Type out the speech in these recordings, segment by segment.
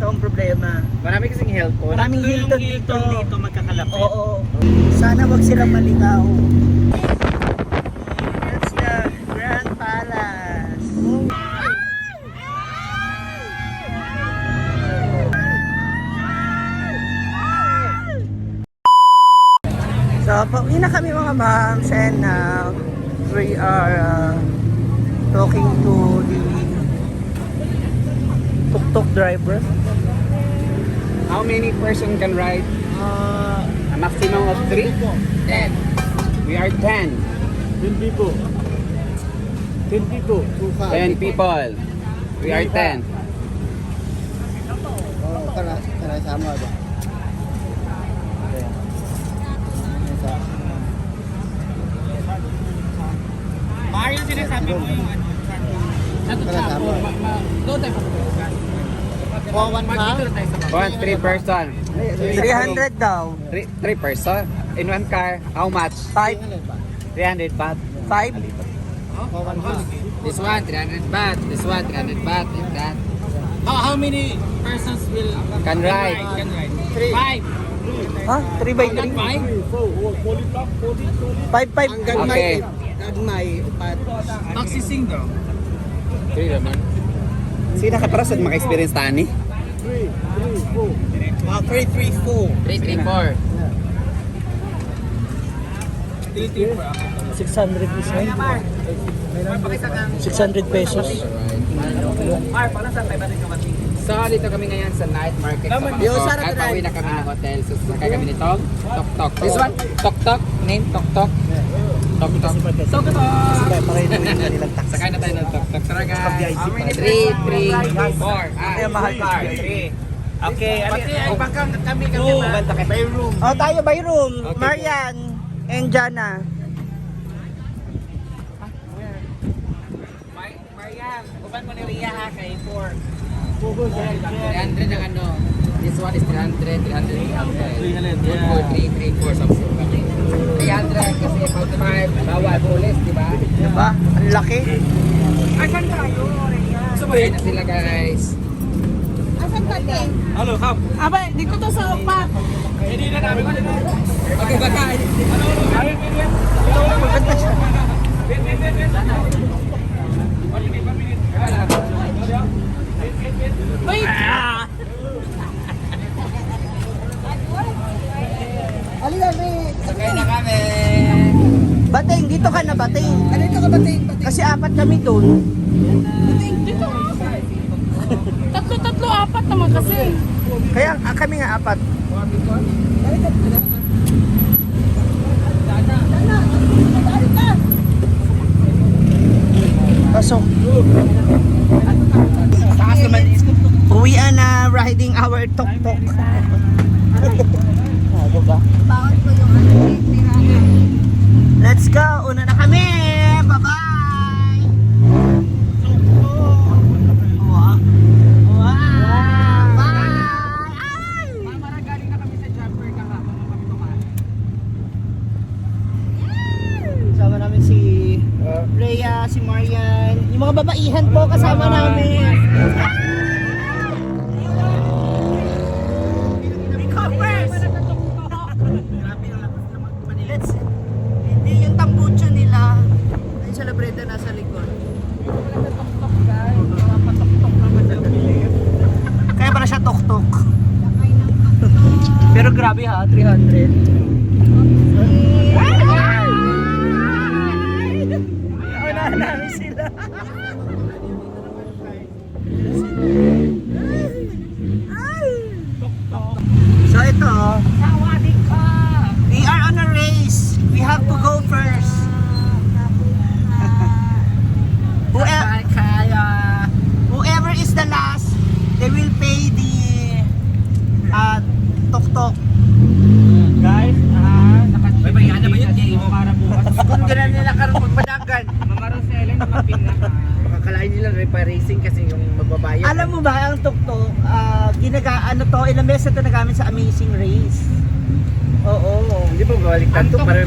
ang problema. Marami kasing Hilton. Maraming Hilton dito. dito magkakalapit. Oo. Sana wag silang maligaw. That's the Grand Palace. So, pauwi na kami mga moms and now we are talking to the tuk-tuk driver. How many person can ride? A maximum of 3? 10. We are 10. 10 people. 10 people. 10 people. We are 10. Oh, kana sama ba? Mario, sinasabi mo yung ano? Doon tayo pa. 3 person. 300 daw. 3 person? In one car, how much? 5. 300 baht. 5? This one, 300 baht. This one, 300 baht. Like that. How many persons will Can ride. 5. Ha? 3 by 3? 5, 5. Okay. Gagmay upat. Magsising daw. 3 naman. Sino nakatras at maka-experience tani? 334. 600 is 600 pesos. So, dito kami ngayon sa night market sa Yo, Bangkok. Sarah, At pauwi na kami ng hotel. So, sakay kami nito. Tok-tok. This one? Tok-tok. Name? Tok-tok. Tok-tok. Tok-tok. Nilang taxi. Sakay na tayo ng tok-tok. Tara guys. How many 3, 4. Kaya mahal pa. 3. Okay. Pagkang kami By room. Oh, tayo by room. Okay. Marian and Jana. Mariam, uban mo ni Ria ha kay 4. 300 ang ano. This one is 300. 300. 3, 4 something. 300 kasi 45. Bawal pulis, di ba? Diba? Ang laki. Asan tayo? Sumayin na sila guys. Asan ba din? Hello, Hap. Aba, dito to sa upat. Hindi na namin. Okay, baka. Maganda siya. Wait! Sakay na kami. Bating, dito ka na Bating. Dito ka ba din? Kasi 4 kami doon. Dito. Tatlo, apat naman kasi. Kaya kami nga 4. Pasok. Uwian na riding our tuk-tuk. Diba? Bawal ko yung tirahan. Let's go! Una na kami! Bye-bye! Wow! Wow! Bye! Ay! Mara galing na kami sa jumper kahapon nung kami tumahan. Kasama namin si Rhea, si Marian. Yung mga babaihan po kasama namin. Let's, hindi yung tambucho nila. Yung celebrate nasa likod. Kaya pala siya tok-tok. Pero grabe ha, 300. Unahan namin sila. So ito, we are on a race. We have to go first. Whoever is the last, they will pay the tok-tok. Guys, may bayana ba yun? Game para bukas. Kung gano'n nila karoon magpadagan. Mamaro sa Ellen, mapin na ka. Makakalain nila racing kasi yung magbabayad. Alam mo ba, ang tok-tok, ilang beses ito nagamit sa Amazing Race. Oo. Hindi ba baliktad to para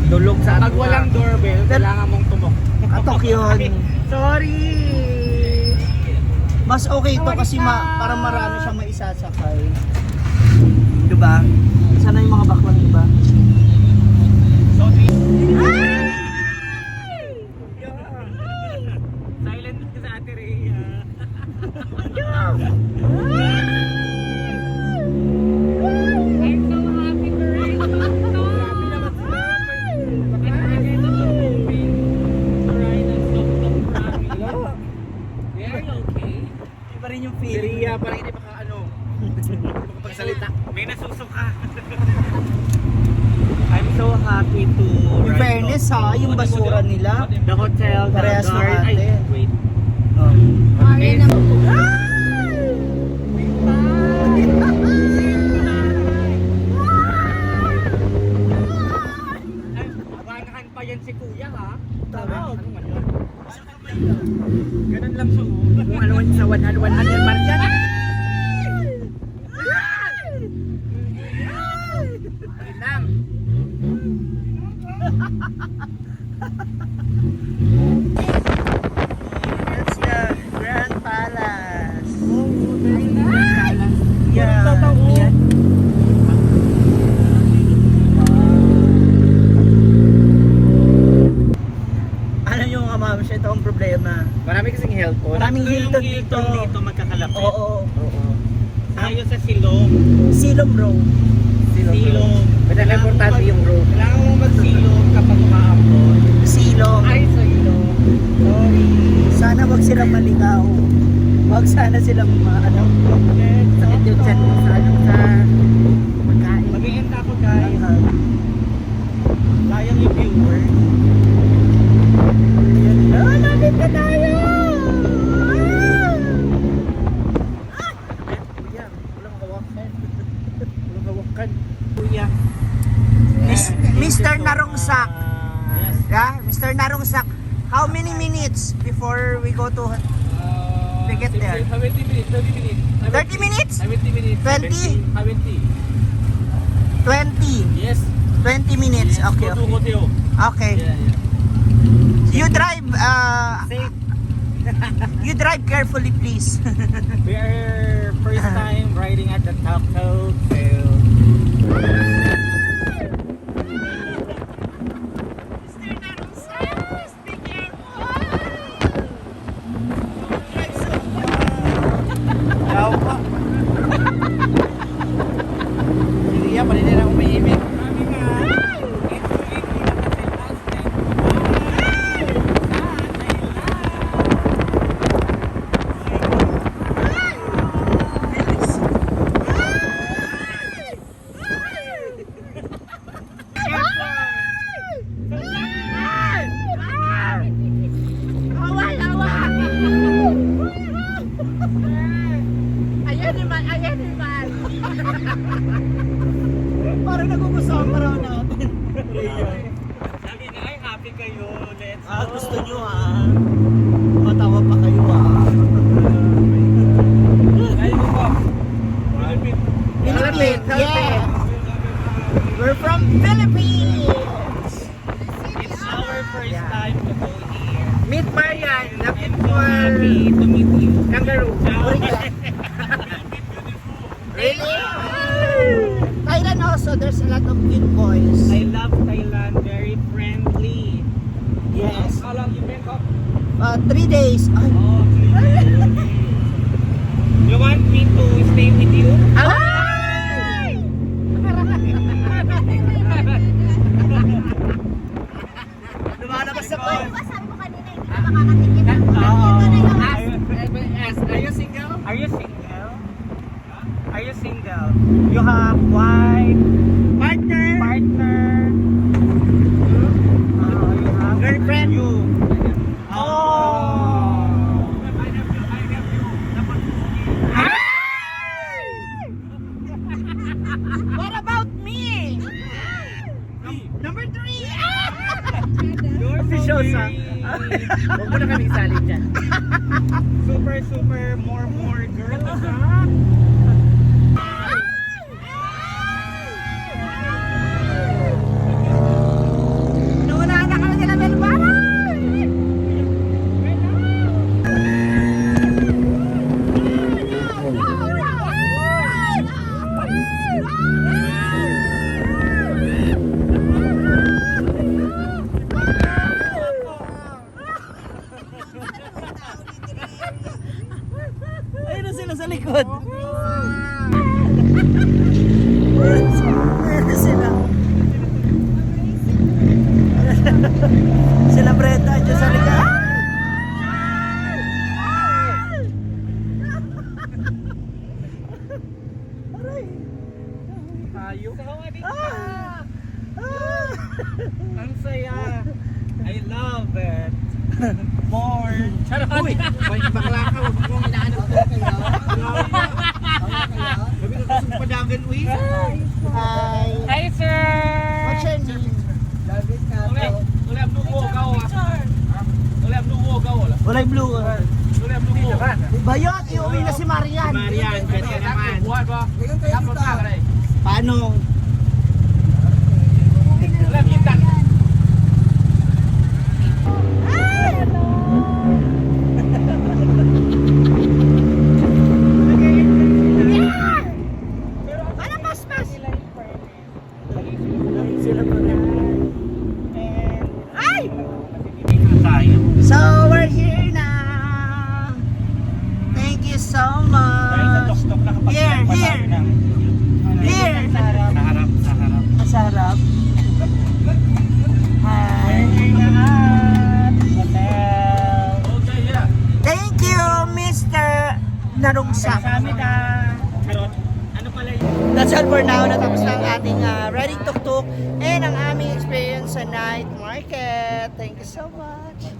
dulog sa Pag walang doorbell, kailangan mong tumok. Katok yun. Sorry. Mas okay ito kasi para marami siyang maisasakay. Diba? Sana yung mga baklang, diba? Silent ka sa Ate Rhea. I'm so happy for Rhea. Very okay. Iba rin yung feeling. Rhea, parang hindi makapagsalita. May nasusuka. I'm so happy to In fairness ha, yung basura nila. the hotel, the Parehas ng guard. ate. Ay, wait. Oh. Ayan na. Ay, banahan pa yan si Kuya ha. Tama. Ano man yun? Ganun lang siya. Kung ano sa 100 Marian. Lang. That's the Grand Palace. Yeah. Yeah. Alam nyo mga ma'am, siya ito ang problema. Marami kasing Hilton. Maraming Tatlo yung Hilton dito. dito magkakalapit. Oo. Tayo sa Silong. Silom bro. Silong. Pero ang importante yung road. Kailangan mo magsilong kapag umaambon. Silom. Ay, sa ilong. Sorry. Sana wag silang maligaw. Wag sana silang ano. Sakit yung chat mo sa pagkain. Mag-i-end ako guys. Sayang yung viewer. Lapit na tayo! Walang hawakan. Walang hawakan. Kuya. Mr. Narongsak. Yes. Yeah, Mr. Narongsak. How many minutes before we go to we get there? 70 minutes, 30 minutes. 30 minutes? 70 minutes. 20? 70. 20. Yes. 20 minutes. Yes, Okay, go to okay. hotel. Okay. Yeah, yeah. You drive Safe. you drive carefully please. We are first time riding at the top hill, so Yaw pa. Si Rhea, paninira akong may imig. Ayan naman, ayan naman. Parang nagugustuhan pa raw natin. sabi na ay happy kayo, let's go. Gusto nyo matawa pa kayo Ay, mo po. Philippines, yeah. We're from Philippines. It's our first time to go here. Meet Marian. Looking I'm so for happy to meet you. kangaroo. Really? Thailand also, there's a lot of cute boys. I love Thailand, very friendly. Yes. How long you been up? 3 days. Ay. Oh, 3 days. You want me to stay with you? Lumalabas ako. Diba sabi mo kanina, hindi ka makakatikim. Are you single? Are you single? Are you single? You have wife, partner, you have girlfriend. You. Oh. What about me? Number 3. You're so Officiosa. very Huwag mo na kaming sali dyan. super more girl. Naunahan na kami nila Melbara. likod. Sila. Sila Brenda dyan sa likod. Aray. Tayo. Ah. Ang saya. I love it. More. Charot. Uy, bakla ka, huwag mong inaanap ko kayo. Sabi ko kasi padagan, uy. Hi. Hi, sir. What's your name? Ulam dugo kau. Ulam dugo kau lah. Walay blue. Ulam dugo. Bayot, iuwi na si Marian. Marian, pwede ka naman. Buat ba? Upload ka kay. Paano? Ulam ikan. Sila Brenda. So, we're here now. Thank you so much. Here, here. Here. Sa harap. Hi. Okay, yeah. Thank you, Mr. Narungsak. Ano pala yun? That's all for now. Natapos na ang ating riding tuk-tuk and ang aming experience sa night market. Thank you so much.